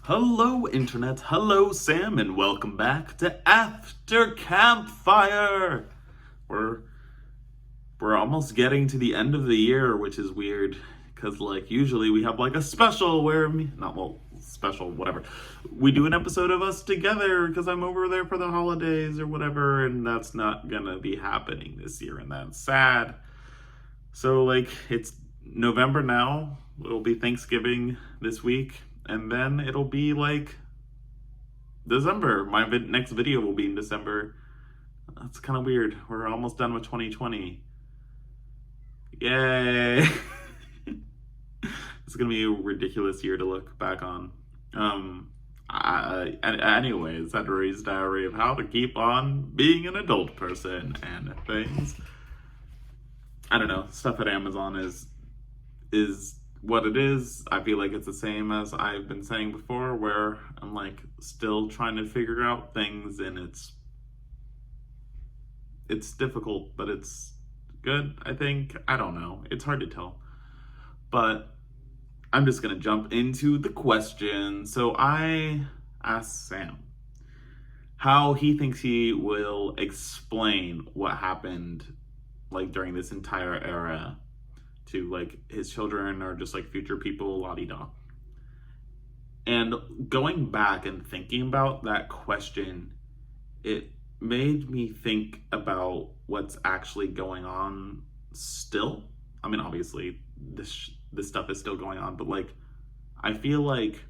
Hello, Internet. Hello, Sam, and welcome back to After Campfire. We're we're almost getting to the end of the year, which is weird because usually we have a special where not well special whatever. We do an episode of us together because I'm over there for the holidays or whatever, and that's not gonna be happening this year, and that's sad. So it's November now. It'll be Thanksgiving this week, and then it'll be December. My next video will be in December. That's kind of weird. We're almost done with 2020. Yay! It's gonna be a ridiculous year to look back on. Anyways, Henry's diary of how to keep on being an adult person and things. I don't know. Stuff at Amazon is what it is. I feel like it's the same as I've been saying before, where I'm still trying to figure out things, and it's difficult, but it's good, I think. I don't know. It's hard to tell. But I'm just gonna jump into the question. So I asked Sam how he thinks he will explain what happened during this entire era to his children or just future people, la-di-da. And going back and thinking about that question, it made me think about what's actually going on still. I mean, obviously this stuff is still going on, but I feel like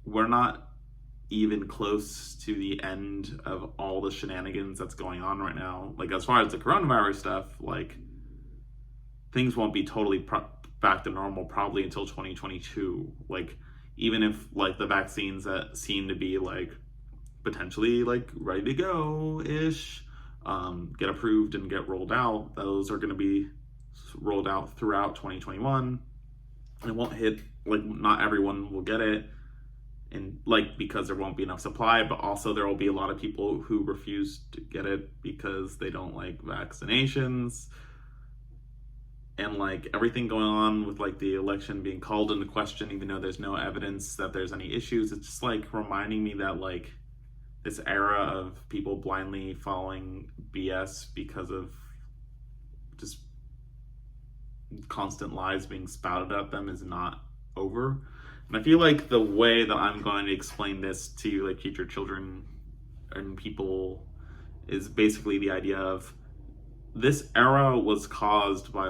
we're not even close to the end of all the shenanigans that's going on right now. As far as the coronavirus stuff, things won't be totally back to normal probably until 2022. Even if the vaccines that seem to be potentially ready to go ish, get approved and get rolled out, those are going to be rolled out throughout 2021. It won't hit, not everyone will get it, and because there won't be enough supply, but also there will be a lot of people who refuse to get it because they don't like vaccinations. And everything going on with the election being called into question, even though there's no evidence that there's any issues, it's just reminding me that this era of people blindly following BS because of just constant lies being spouted at them is not over. And I feel the way that I'm going to explain this to future children and people is basically the idea of this era was caused by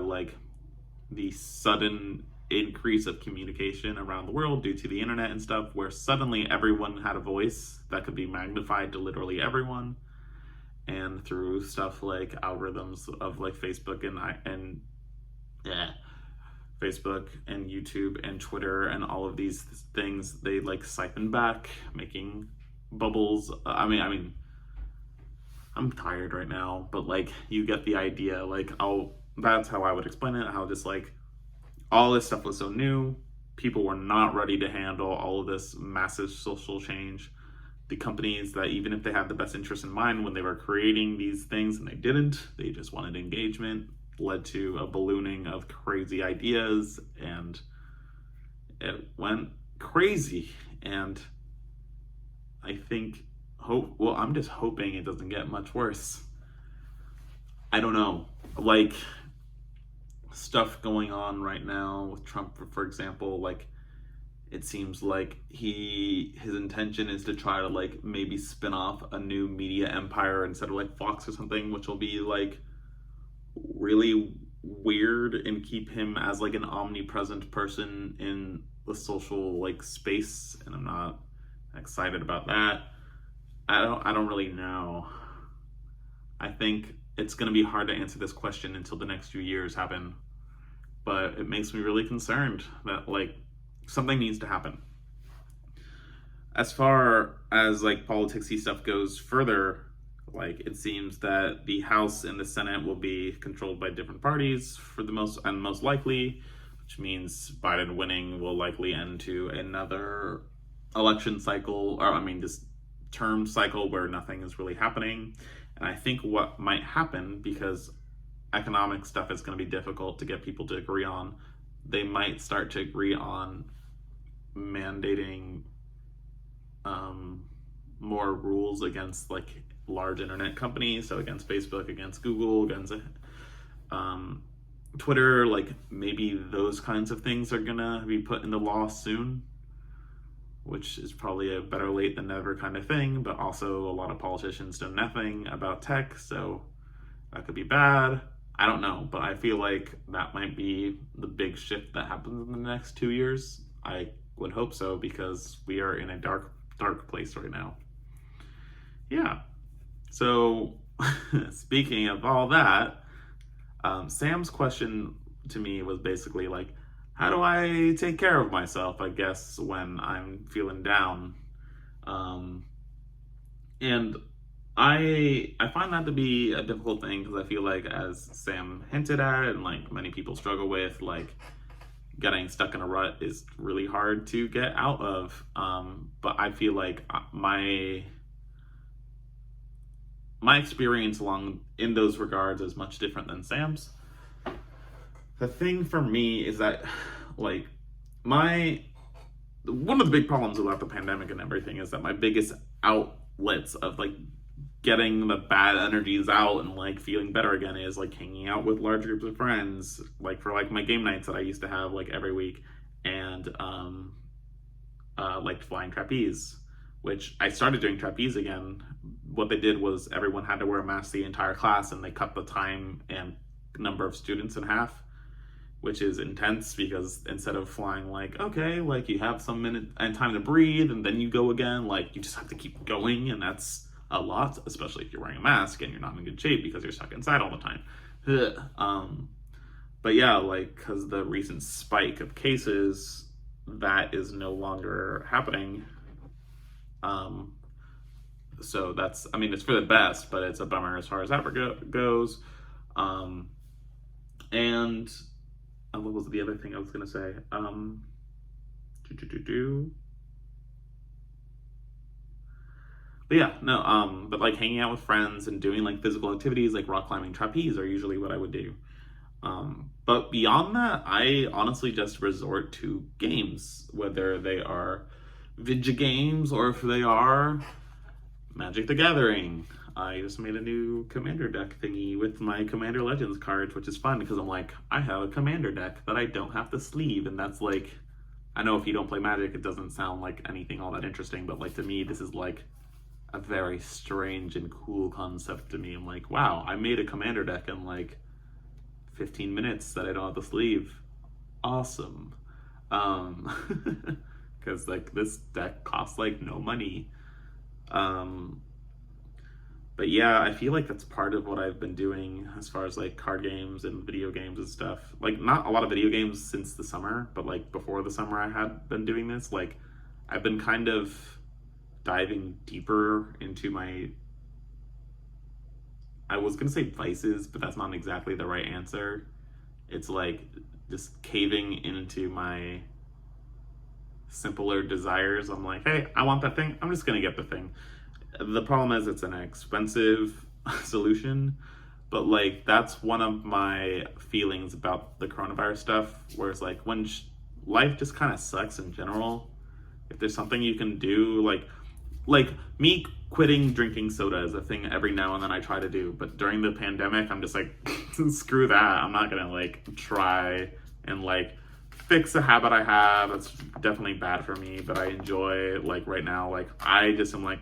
the sudden increase of communication around the world due to the internet and stuff, where suddenly everyone had a voice that could be magnified to literally everyone. And through stuff like algorithms of Facebook Facebook and YouTube and Twitter and all of these things, they siphon back, making bubbles. I mean I'm tired right now, but you get the idea. That's how I would explain it. How just all this stuff was so new, people were not ready to handle all of this massive social change. The companies that, even if they had the best interest in mind when they were creating these things, and they didn't, they just wanted engagement, led to a ballooning of crazy ideas, and it went crazy. And I think I'm just hoping it doesn't get much worse. I don't know. Stuff going on right now with Trump, for example, it seems his intention is to try to maybe spin off a new media empire instead of Fox or something, which will be really weird and keep him as an omnipresent person in the social space, and I'm not excited about that. I don't really know. I think it's going to be hard to answer this question until the next few years happen, but it makes me really concerned that something needs to happen. As far as politicsy stuff goes further, it seems that the House and the Senate will be controlled by different parties for the most likely, which means Biden winning will likely end to another election cycle, or just term cycle where nothing is really happening. And I think what might happen, because economic stuff is going to be difficult to get people to agree on, they might start to agree on mandating more rules against like large internet companies, so against Facebook, against Google, against Twitter. Like maybe those kinds of things are gonna be put into law soon, which is probably a better late than never kind of thing. But also a lot of politicians know nothing about tech, so that could be bad. I don't know, but I feel like that might be the big shift that happens in the next 2 years. I would hope so, because we are in a dark place right now. Yeah. So, speaking of all that, Sam's question to me was basically like, how do I take care of myself, I guess, when I'm feeling down? And I find that to be a difficult thing, because I feel like, as Sam hinted at, and like many people struggle with, like getting stuck in a rut is really hard to get out of. But I feel like my experience along in those regards is much different than Sam's. The thing for me is that, like, one of the big problems about the pandemic and everything is that my biggest outlets of like getting the bad energies out and like feeling better again is like hanging out with large groups of friends, like for like my game nights that I used to have like every week, and like flying trapeze, which I started doing trapeze again. What they did was everyone had to wear a mask the entire class, and they cut the time and number of students in half, which is intense, because instead of flying like, okay, like you have some minute and time to breathe and then you go again, like you just have to keep going, and that's a lot, especially if you're wearing a mask and you're not in good shape because you're stuck inside all the time. But yeah, like, because the recent spike of cases, that is no longer happening. So that's, I mean, it's for the best, but it's a bummer as far as that goes. And what was the other thing I was gonna say? But yeah, no, but like hanging out with friends and doing like physical activities like rock climbing, trapeze are usually what I would do. But beyond that, I honestly just resort to games, whether they are video games or if they are Magic the Gathering. I just made a new commander deck thingy with my Commander Legends cards, which is fun because I'm like, I have a commander deck that I don't have to sleeve, and that's like, I know if you don't play Magic, it doesn't sound like anything all that interesting, but like to me, this is like a very strange and cool concept to me. I'm like, wow, I made a commander deck in like 15 minutes that I don't have to sleeve. Awesome. Because like this deck costs like no money. But yeah, I feel like that's part of what I've been doing as far as like card games and video games and stuff. Like not a lot of video games since the summer, but like before the summer I had been doing this. Like I've been kind of diving deeper into my, I was gonna say vices, but that's not exactly the right answer. It's like just caving into my simpler desires. I'm like, hey, I want that thing, I'm just gonna get the thing. The problem is it's an expensive solution, but like that's one of my feelings about the coronavirus stuff, where it's like when life just kind of sucks in general, if there's something you can do, like me quitting drinking soda is a thing every now and then I try to do, but during the pandemic I'm just like screw that, I'm not gonna like try and like fix a habit I have that's definitely bad for me, but I enjoy. Like right now, like I just am like,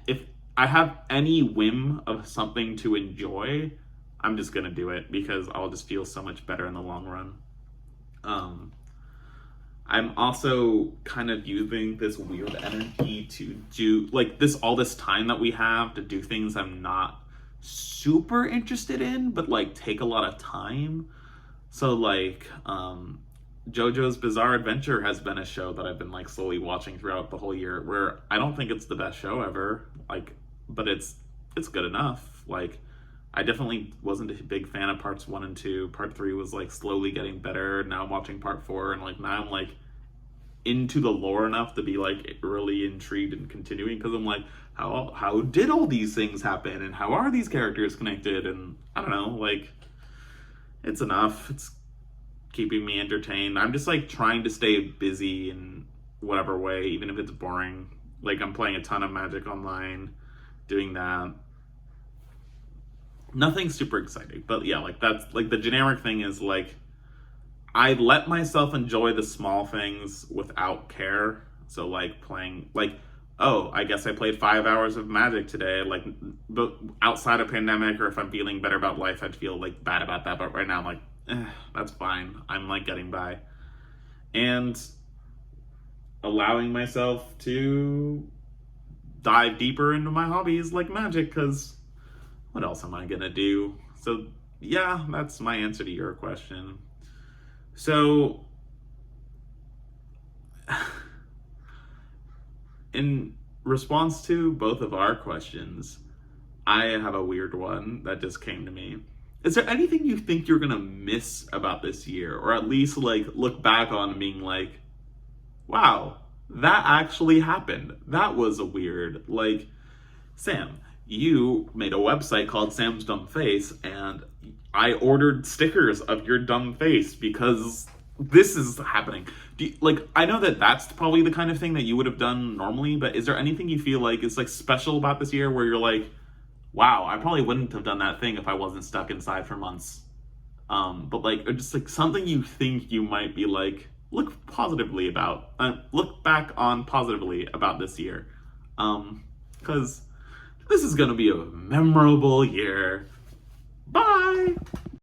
if I have any whim of something to enjoy, I'm just gonna do it because I'll just feel so much better in the long run. I'm also kind of using this weird energy to do like all this time that we have to do things I'm not super interested in, but like take a lot of time. So like JoJo's Bizarre Adventure has been a show that I've been like slowly watching throughout the whole year, where I don't think it's the best show ever, like, but it's good enough. Like I definitely wasn't a big fan of parts 1 and 2. Part 3 was like slowly getting better. Now I'm watching part 4, and like now I'm like into the lore enough to be like really intrigued and continuing, because I'm like, how did all these things happen, and how are these characters connected? And I don't know, like it's enough. It's keeping me entertained. I'm just like trying to stay busy in whatever way, even if it's boring. Like I'm playing a ton of Magic Online, doing that. Nothing super exciting, but yeah, like that's like the generic thing is like I let myself enjoy the small things without care. So like playing like oh, I guess I played 5 hours of Magic today. Like, but outside of pandemic, or if I'm feeling better about life, I'd feel like bad about that. But right now, I'm like, that's fine. I'm like getting by, and allowing myself to dive deeper into my hobbies like Magic, because what else am I gonna do? So yeah, that's my answer to your question. So in response to both of our questions, I have a weird one that just came to me. Is there anything you think you're gonna miss about this year, or at least like look back on being like, wow, that actually happened? That was a weird, like, Sam, you made a website called Sam's Dumb Face, and I ordered stickers of your dumb face because this is happening. Like, I know that that's probably the kind of thing that you would have done normally, but is there anything you feel like is like special about this year where you're like, wow, I probably wouldn't have done that thing if I wasn't stuck inside for months? But like, or just like something you think you might be like, look back on positively about this year. Because this is gonna be a memorable year. Bye!